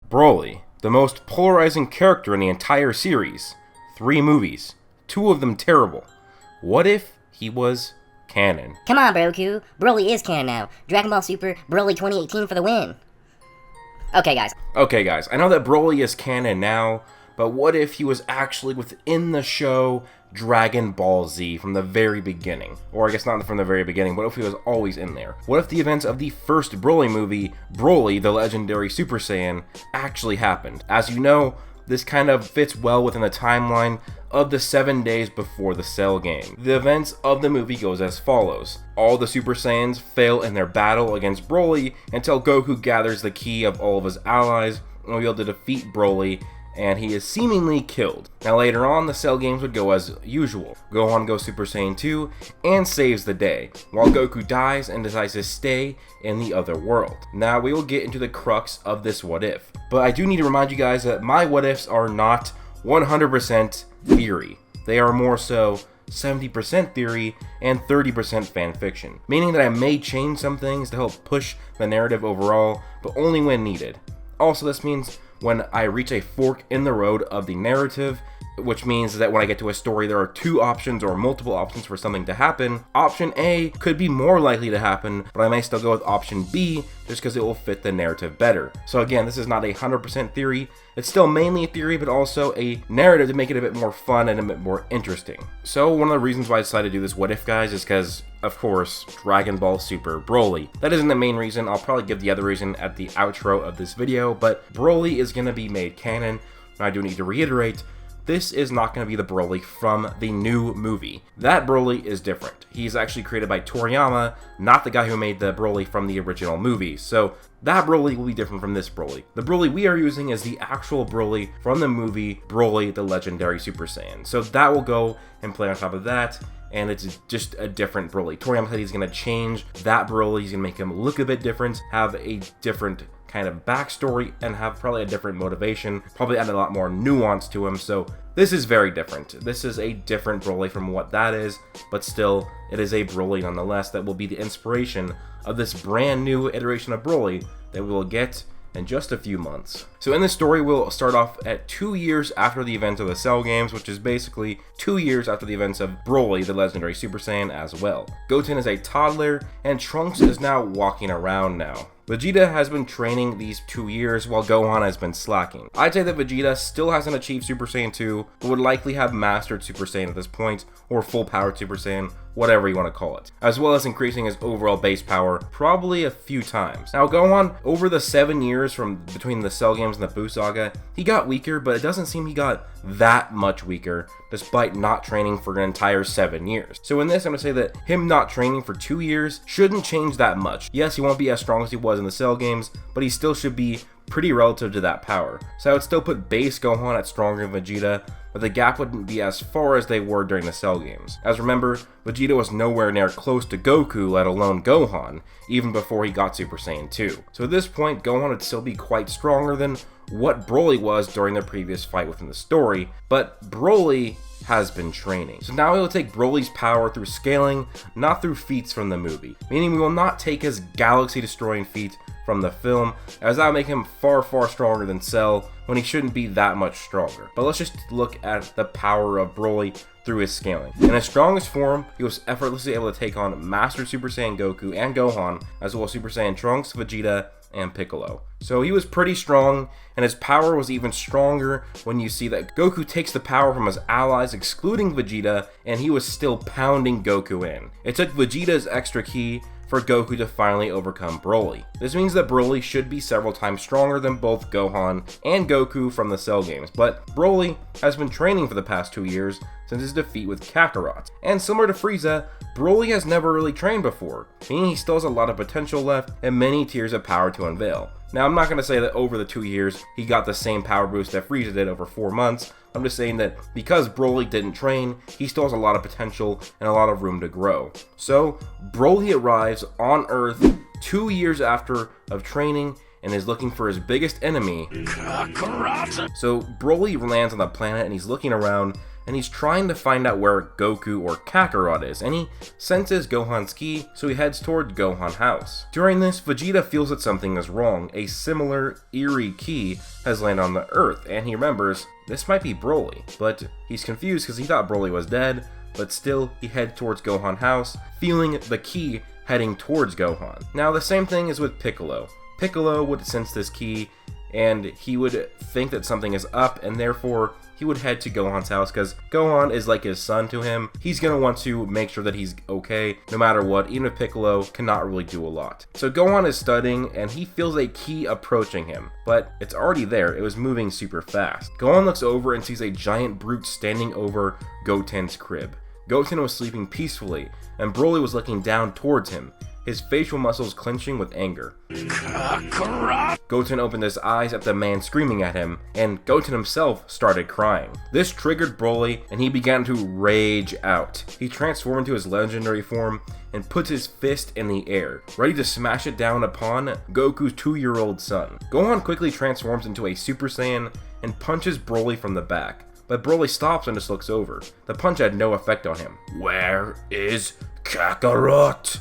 Broly, the most polarizing character in the entire series. 3 movies, 2 of them terrible. What if he was canon? Come on, Broku. Broly is canon now. Dragon Ball Super, Broly 2018 for the win. Okay, guys, I know that Broly is canon now, but what if he was actually within the show Dragon Ball Z from the very beginning? Or I guess not from the very beginning, but if he was always in there? What if the events of the first Broly movie, Broly, the Legendary Super Saiyan, actually happened? As you know, this kind of fits well within the timeline of the 7 days before the Cell game. The events of the movie goes as follows. All the Super Saiyans fail in their battle against Broly until Goku gathers the ki of all of his allies and will be able to defeat Broly, and he is seemingly killed. Now later on, the Cell games would go as usual. Gohan goes Super Saiyan 2 and saves the day, while Goku dies and decides to stay in the other world. Now we will get into the crux of this what if, but I do need to remind you guys that my what ifs are not 100% theory. They are more so 70% theory and 30% fan fiction, meaning that I may change some things to help push the narrative overall, but only when needed. Also, this means when I reach a fork in the road of the narrative, which means that when I get to a story there are 2 options or multiple options for something to happen. Option A could be more likely to happen, but I may still go with option B just because it will fit the narrative better. So again, this is not a 100% theory. It's still mainly a theory, but also a narrative to make it a bit more fun and a bit more interesting. So one of the reasons why I decided to do this what if, guys, is because, of course, Dragon Ball Super Broly. That isn't the main reason. I'll probably give the other reason at the outro of this video, but Broly is going to be made canon. And I do need to reiterate, this is not going to be the Broly from the new movie. That Broly is different. He's actually created by Toriyama, not the guy who made the Broly from the original movie. So that Broly will be different from this Broly. The Broly we are using is the actual Broly from the movie Broly, the Legendary Super Saiyan. So that will go and play on top of that, and it's just a different Broly. Toriyama said he's going to change that Broly. He's going to make him look a bit different, have a different kind of backstory, and have probably a different motivation, probably add a lot more nuance to him. So this is very different. This is a different Broly from what that is, but still it is a Broly nonetheless that will be the inspiration of this brand new iteration of Broly that we will get in just a few months. So in this story, we'll start off at 2 years after the events of the Cell games, which is basically 2 years after the events of Broly, the Legendary Super Saiyan, as well. Goten is a toddler, and Trunks is now walking around now. Vegeta has been training these 2 years while Gohan has been slacking. I'd say that Vegeta still hasn't achieved Super Saiyan 2, but would likely have mastered Super Saiyan at this point, or full powered Super Saiyan, whatever you want to call it, as well as increasing his overall base power probably a few times. Now Gohan, over the 7 years from between the Cell games and the Buu saga, he got weaker, but it doesn't seem he got that much weaker despite not training for an entire 7 years. So in this, I'm going to say that him not training for 2 years shouldn't change that much. Yes, he won't be as strong as he was in the Cell games, but he still should be pretty relative to that power. So I would still put base Gohan at stronger than Vegeta, but the gap wouldn't be as far as they were during the Cell games. As remember, Vegeta was nowhere near close to Goku, let alone Gohan, even before he got Super Saiyan 2. So at this point, Gohan would still be quite stronger than what Broly was during the previous fight within the story, but Broly has been training. So now we will take Broly's power through scaling, not through feats from the movie, meaning we will not take his galaxy-destroying feat from the film, as that would make him far stronger than Cell when he shouldn't be that much stronger. But let's just look at the power of Broly through his scaling. In his strongest form, he was effortlessly able to take on Master Super Saiyan Goku and Gohan, as well as Super Saiyan Trunks, Vegeta, and Piccolo. So he was pretty strong, and his power was even stronger when you see that Goku takes the power from his allies, excluding Vegeta, and he was still pounding Goku in. It took Vegeta's extra ki for Goku to finally overcome Broly. This means that Broly should be several times stronger than both Gohan and Goku from the Cell games, but Broly has been training for the past 2 years since his defeat with Kakarot. And similar to Frieza, Broly has never really trained before, meaning he still has a lot of potential left and many tiers of power to unveil. Now, I'm not going to say that over the 2 years he got the same power boost that Frieza did over 4 months. I'm just saying that because Broly didn't train, he still has a lot of potential and a lot of room to grow. So, Broly arrives on Earth 2 years after of training and is looking for his biggest enemy, Kakkarot. So Broly lands on the planet and he's looking around and he's trying to find out where Goku or Kakarot is, and he senses Gohan's ki, so he heads toward Gohan house. During this, Vegeta feels that something is wrong. A similar, eerie ki has landed on the Earth, and he remembers this might be Broly, but he's confused because he thought Broly was dead, but still, he heads towards Gohan house, feeling the ki heading towards Gohan. Now, the same thing is with Piccolo. Piccolo would sense this ki, and he would think that something is up, and therefore he would head to Gohan's house because Gohan is like his son to him. He's going to want to make sure that he's okay no matter what, even if Piccolo cannot really do a lot. So Gohan is studying and he feels a ki approaching him, but it's already there. It was moving super fast. Gohan looks over and sees a giant brute standing over Goten's crib. Goten was sleeping peacefully and Broly was looking down towards him, his facial muscles clenching with anger. Kakarot! Goten opened his eyes at the man screaming at him, and Goten himself started crying. This triggered Broly, and he began to rage out. He transformed into his legendary form and puts his fist in the air, ready to smash it down upon Goku's 2-year-old son. Gohan quickly transforms into a Super Saiyan and punches Broly from the back, but Broly stops and just looks over. The punch had no effect on him. Where is Kakarot?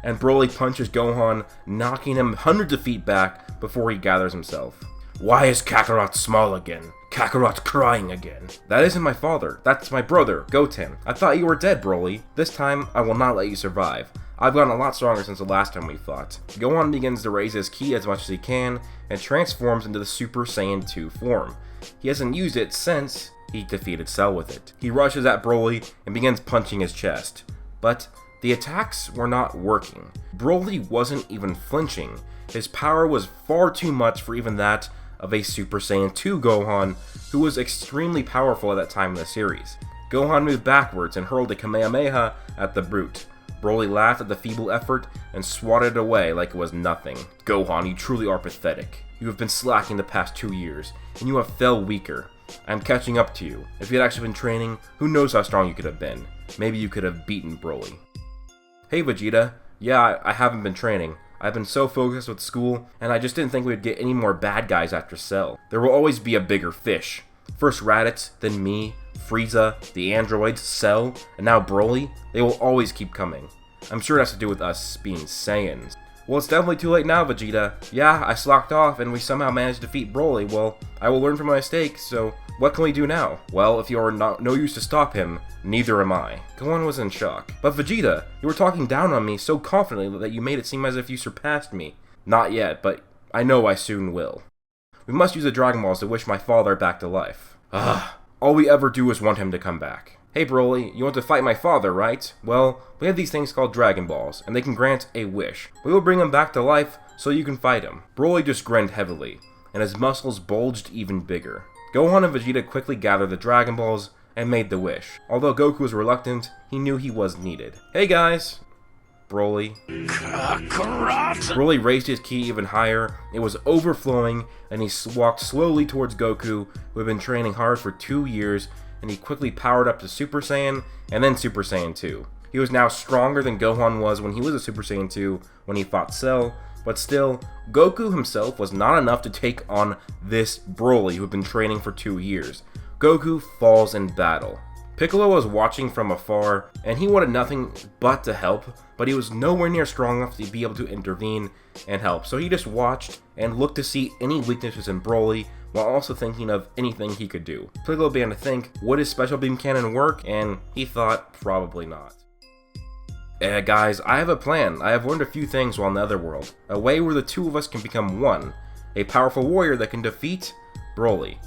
And Broly punches Gohan, knocking him hundreds of feet back before he gathers himself. Why is Kakarot small again? Kakarot crying again. That isn't my father. That's my brother, Goten. I thought you were dead, Broly. This time, I will not let you survive. I've gotten a lot stronger since the last time we fought. Gohan begins to raise his ki as much as he can and transforms into the Super Saiyan 2 form. He hasn't used it since he defeated Cell with it. He rushes at Broly and begins punching his chest. But the attacks were not working. Broly wasn't even flinching. His power was far too much for even that of a Super Saiyan 2 Gohan, who was extremely powerful at that time in the series. Gohan moved backwards and hurled a Kamehameha at the brute. Broly laughed at the feeble effort and swatted it away like it was nothing. Gohan, you truly are pathetic. You have been slacking the past 2 years, and you have fell weaker. I am catching up to you. If you had actually been training, who knows how strong you could have been. Maybe you could have beaten Broly. Hey Vegeta, yeah, I haven't been training. I've been so focused with school, and I just didn't think we'd get any more bad guys after Cell. There will always be a bigger fish. First Raditz, then me, Frieza, the androids, Cell, and now Broly. They will always keep coming. I'm sure it has to do with us being Saiyans. Well, it's definitely too late now, Vegeta. Yeah, I slacked off and we somehow managed to defeat Broly. Well, I will learn from my mistakes, so what can we do now? Well, if you are no use to stop him, neither am I. Gohan was in shock. But Vegeta, you were talking down on me so confidently that you made it seem as if you surpassed me. Not yet, but I know I soon will. We must use the Dragon Balls to wish my father back to life. All we ever do is want him to come back. Hey Broly, you want to fight my father, right? Well, we have these things called Dragon Balls, and they can grant a wish. We will bring him back to life so you can fight him. Broly just grinned heavily, and his muscles bulged even bigger. Gohan and Vegeta quickly gathered the Dragon Balls and made the wish. Although Goku was reluctant, he knew he was needed. Hey guys! Broly. Kakarot! Broly raised his ki even higher. It was overflowing, and he walked slowly towards Goku, who had been training hard for 2 years, and he quickly powered up to Super Saiyan, and then Super Saiyan 2. He was now stronger than Gohan was when he was a Super Saiyan 2 when he fought Cell, but still, Goku himself was not enough to take on this Broly who had been training for 2 years. Goku falls in battle. Piccolo was watching from afar, and he wanted nothing but to help, but he was nowhere near strong enough to be able to intervene and help, so he just watched and looked to see any weaknesses in Broly, while also thinking of anything he could do. Piccolo began to think, would his special beam cannon work? And he thought, probably not. Guys, I have a plan. I have learned a few things while in the other world. A way where the two of us can become one. A powerful warrior that can defeat Broly.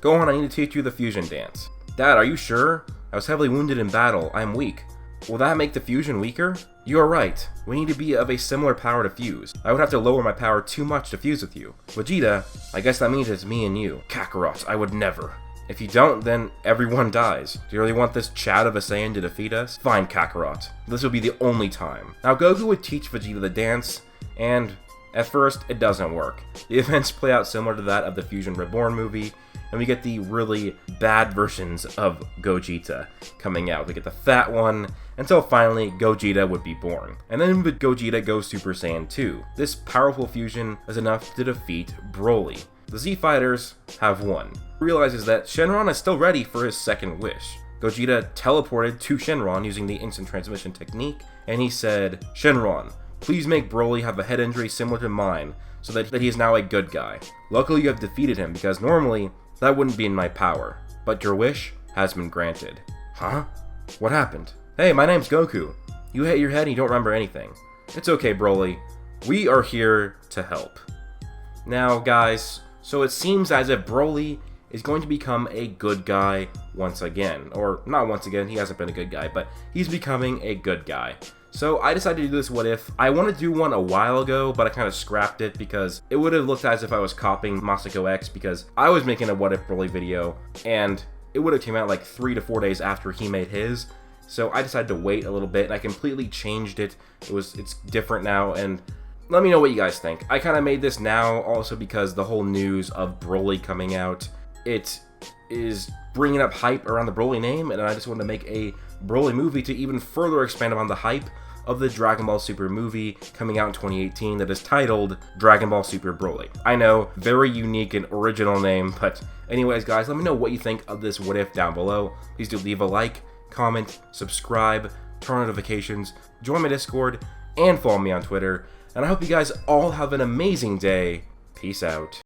Gohan, I need to teach you the fusion dance. Dad, are you sure? I was heavily wounded in battle. I'm weak. Will that make the fusion weaker? You are right. We need to be of a similar power to fuse. I would have to lower my power too much to fuse with you. Vegeta, I guess that means it's me and you. Kakarot, I would never. If you don't, then everyone dies. Do you really want this Chad of a Saiyan to defeat us? Fine, Kakarot. This will be the only time. Now Goku would teach Vegeta the dance, and at first, it doesn't work. The events play out similar to that of the Fusion Reborn movie, and we get the really bad versions of Gogeta coming out. We get the fat one, until finally Gogeta would be born. And then Gogeta goes Super Saiyan 2. This powerful fusion is enough to defeat Broly. The Z Fighters have won. Realizes that Shenron is still ready for his second wish. Gogeta teleported to Shenron using the instant transmission technique, and he said, "Shenron, please make Broly have a head injury similar to mine, so that he is now a good guy. Luckily you have defeated him, because normally that wouldn't be in my power, but your wish has been granted." Huh? What happened? Hey, my name's Goku. You hit your head and you don't remember anything. It's okay, Broly. We are here to help. Now, guys, so it seems as if Broly is going to become a good guy once again. Or, not once again, he hasn't been a good guy, but he's becoming a good guy. So I decided to do this what if. I wanted to do one a while ago, but I kind of scrapped it because it would have looked as if I was copying Masako X, because I was making a what if Broly video, and it would have came out like 3 to 4 days after he made his. So I decided to wait a little bit, and I completely changed it. It's different now, and let me know what you guys think. I kind of made this now also because the whole news of Broly coming out, it is bringing up hype around the Broly name, and I just wanted to make a Broly movie to even further expand upon the hype of the Dragon Ball Super movie coming out in 2018 that is titled Dragon Ball Super Broly. I know, very unique and original name, but anyways guys, let me know what you think of this what if down below. Please do leave a like, comment, subscribe, turn on notifications, join my Discord, and follow me on Twitter. And I hope you guys all have an amazing day. Peace out.